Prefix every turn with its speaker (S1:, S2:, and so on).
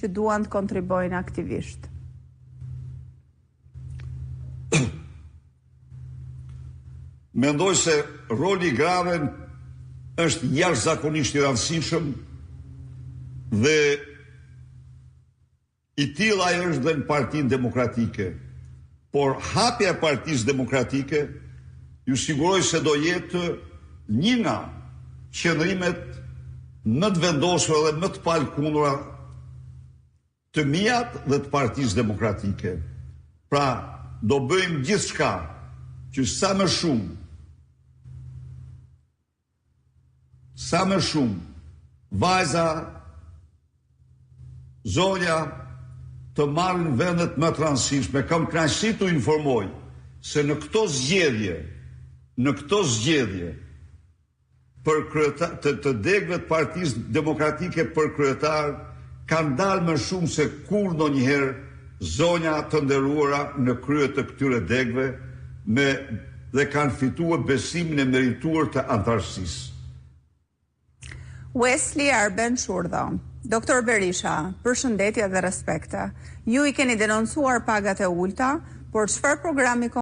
S1: që duan të kontribojnë aktivisht?
S2: Mendoj se roli i Graven është jashtëzakonisht i rëndësishëm dhe i tillë ai është dhe në Partinë Demokratike. Por hapja e Partisë Demokratike ju siguroj se do jetë një nga qëndrimet më të vendosura dhe më të palkundura të mijat dhe të Partisë Demokratike. Pra, do bëjmë gjithçka që sa më shumë vajza, zonja të marrin vendet më të rëndësishme. Kam kënaqësi t'u informoj se në këto zgjedhje për kryetar të degëve të Partisë Demokratike për kryetar kanë dalë më shumë se kur ndonjëherë zonja të nderuara në krye të këtyre degëve dhe kanë fituar besimin e merituar të antarësisë.
S1: Wesley Arben Shurdho. Doktor Berisha, përshëndetje dhe respekte. Ju i keni denoncuar pagat e ulta, por çfarë programi